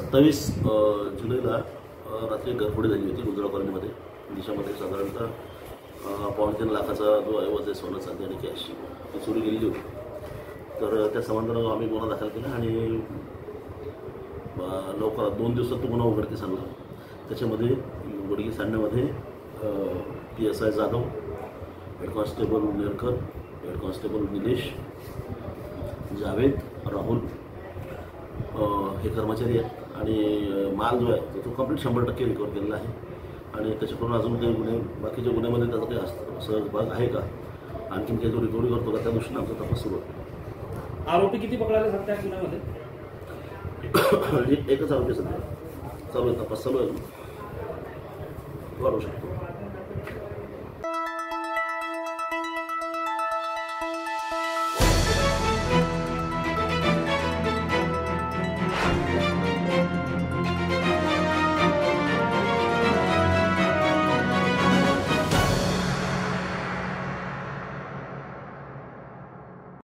27 जुलैला रात्री घरफोडी झाली होती गुजराळ कॉलनीमध्ये. दिशामध्ये साधारणतः 3.5 लाखाचा जो ऐवज आहे सोनं चांदी आणि कॅश ती चोरी गेलेली होती. तर त्या संबंधानं आम्ही गुन्हा दाखल केला आणि लवकर 2 दिवसात तो गुन्हा उघडकीस आणला. त्याच्यामध्ये उघडकीस आणण्यामध्ये PSI Jadhav, head constable Nerkar, head constable Nilesh, Javed, Rahul हे कर्मचारी आहेत आणि माल जो आहे तो कंप्लीट 100% रिकवर केलेला आहे. आणि त्याच्याकडून अजून काही गुन्हे बाकीच्या गुन्ह्यामध्ये त्याचा काही सहभाग आहे का, आणखीन काही जो रिकव्हरी करतो का, त्या दृष्टीने आमचा तपास सुरू आहे. आरोपी किती पकडायला सांगता या गुन्ह्यामध्ये? एकच आरोपी सध्या चालू आहे, तपास चालू आहे, वाढवू शकतो.